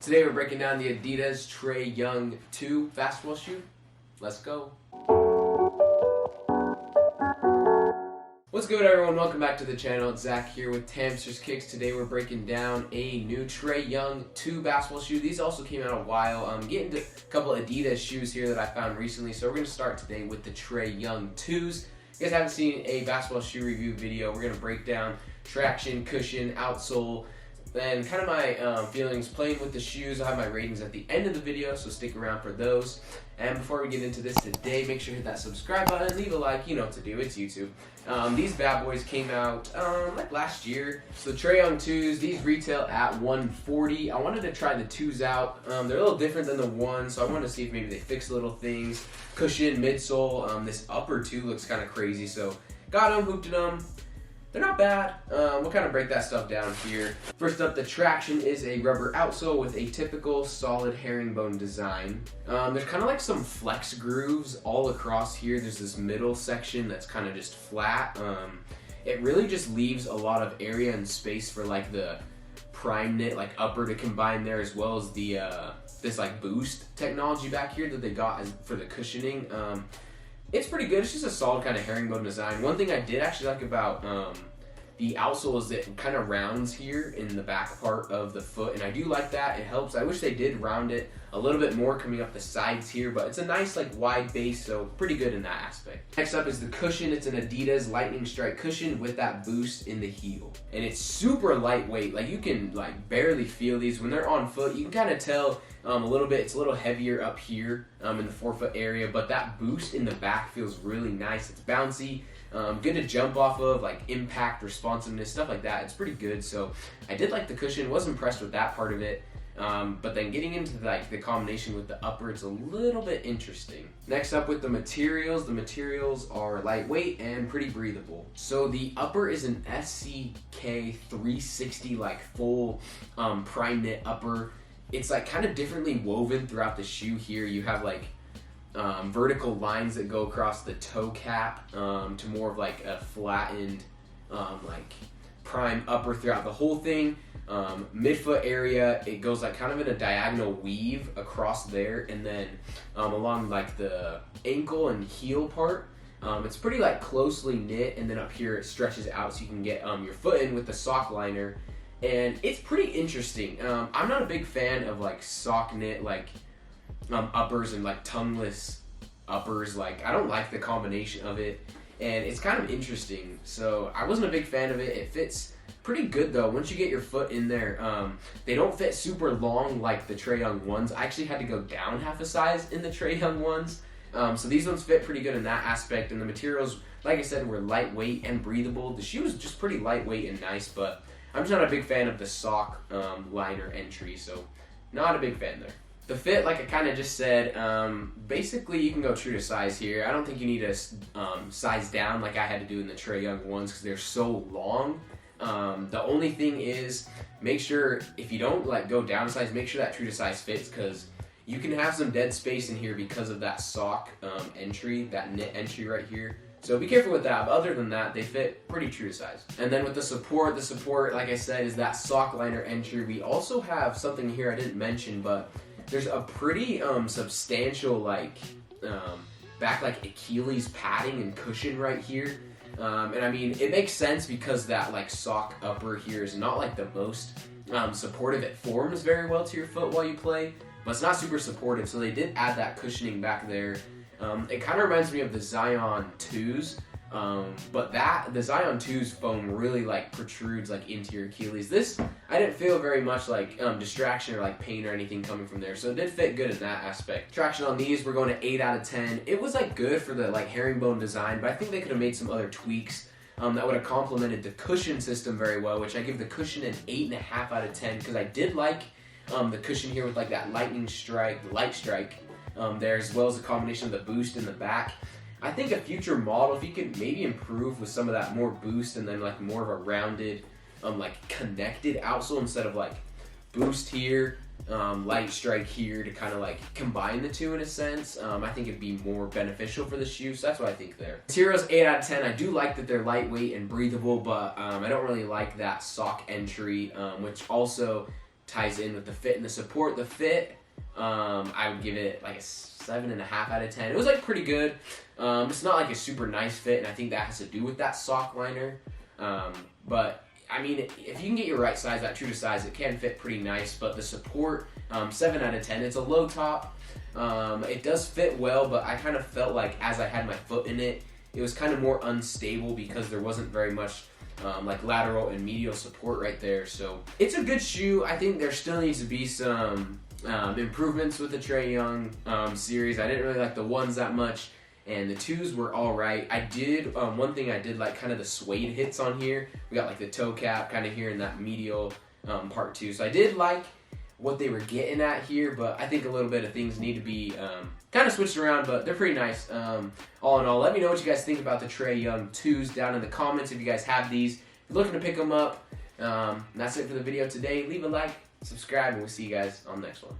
Today we're breaking down the Adidas Trae Young 2 basketball shoe. Let's go. What's good, everyone? Welcome back to the channel. It's Zach here with Tamster's Kicks. Today we're breaking down a new Trae Young 2 basketball shoe. These also came out a while. I'm getting to a couple of Adidas shoes here that I found recently. So we're going to start today with the Trae Young 2s. If you guys haven't seen a basketball shoe review video, we're going to break down traction, cushion, outsole, and kind of my feelings playing with the shoes. I'll have my ratings at the end of the video, so stick around for those. And before we get into this today, make sure to hit that subscribe button and leave a like. You know what to do, it's YouTube. These bad boys came out like last year. So Trae Young 2s, these retail at $140. I wanted to try the 2s out. They're a little different than the 1s, so I wanted to see if maybe they fix little things. Cushion, midsole, this upper 2 looks kind of crazy, so got them, hooped them. They're not bad. We'll kind of break that stuff down here. First up, the traction is a rubber outsole with a typical solid herringbone design. There's kind of like some flex grooves all across here. There's this middle section that's kind of just flat. It really just leaves a lot of area and space for like the prime knit like upper to combine there, as well as the this like boost technology back here that they got for the cushioning. It's pretty good. It's just a solid kind of herringbone design. One thing I did actually like about the outsole is that it kind of rounds here in the back part of the foot, and I do like that. It helps. I wish they did round it a little bit more coming up the sides here, but it's a nice like wide base, so pretty good in that aspect. Next up is the cushion. It's an Adidas Lightning Strike cushion with that boost in the heel, and it's super lightweight. Like you can like barely feel these when they're on foot. You can kind of tell a little bit. It's a little heavier up here in the forefoot area, but that boost in the back feels really nice. It's bouncy. Good to jump off of, like impact, responsiveness, stuff like that. It's pretty good. So I did like the cushion. Was impressed with that part of it. But then getting into like the combination with the upper, it's a little bit interesting. Next up with the materials are lightweight and pretty breathable. So the upper is an SCK 360 like full prime knit upper. It's like kind of differently woven throughout the shoe here. You have like vertical lines that go across the toe cap to more of like a flattened like prime upper throughout the whole thing. Midfoot area, it goes like kind of in a diagonal weave across there, and then along like the ankle and heel part, it's pretty like closely knit, and then up here it stretches out so you can get your foot in with the sock liner, and it's pretty interesting. I'm not a big fan of like sock knit like uppers and like tongueless uppers. Like I don't like the combination of it, and it's kind of interesting. So I wasn't a big fan of it. It fits pretty good though once you get your foot in there. They don't fit super long like the Trae Young ones. I actually had to go down half a size in the Trae Young ones. So these ones fit pretty good in that aspect, and the materials, like I said, were lightweight and breathable. The shoe was just pretty lightweight and nice, but I'm just not a big fan of the sock liner entry, so not a big fan there. The fit, like I kind of just said, basically you can go true to size here. I don't think you need to size down like I had to do in the Trae Young ones because they're so long. The only thing is, make sure if you don't like go down size, make sure that true to size fits, because you can have some dead space in here because of that sock entry, that knit entry right here. So be careful with that, but other than that, they fit pretty true to size. And then with the support, like I said, is that sock liner entry. We also have something here I didn't mention, but there's a pretty substantial like back like Achilles padding and cushion right here. And I mean, it makes sense because that like sock upper here is not like the most supportive. It forms very well to your foot while you play, but it's not super supportive. So they did add that cushioning back there. It kind of reminds me of the Zion 2s, but the Zion 2's foam really like protrudes like into your Achilles. This, I didn't feel very much like distraction or like pain or anything coming from there, so it did fit good in that aspect. Traction on these, we're going to 8 out of 10. It was like good for the like herringbone design, but I think they could have made some other tweaks that would have complemented the cushion system very well, which I give the cushion an 8.5 out of 10, because I did like the cushion here with like that lightning strike, light strike there, as well as a combination of the boost in the back. I think a future model, if you could maybe improve with some of that more boost and then like more of a rounded, like connected outsole instead of like boost here, light strike here to kind of like combine the two in a sense, I think it'd be more beneficial for the shoe. So that's what I think there. Materials 8 out of 10. I do like that they're lightweight and breathable, but I don't really like that sock entry, which also ties in with the fit and the support. The fit, I would give it like a 7.5 out of 10. It was like pretty good. It's not like a super nice fit, and I think that has to do with that sock liner. But I mean, if you can get your right size, that true to size, it can fit pretty nice. But the support, 7 out of 10. It's a low top. It does fit well, but I kind of felt like as I had my foot in it, it was kind of more unstable because there wasn't very much like lateral and medial support right there. So it's a good shoe. I think there still needs to be some improvements with the Trae Young series. I didn't really like the ones that much, and the twos were all right. I did, one thing I did like kind of the suede hits on here. We got like the toe cap kind of here in that medial part too. So I did like what they were getting at here, but I think a little bit of things need to be kind of switched around, but they're pretty nice. All in all, let me know what you guys think about the Trae Young 2s down in the comments if you guys have these. If you're looking to pick them up, that's it for the video today. Leave a like, subscribe, and we'll see you guys on the next one.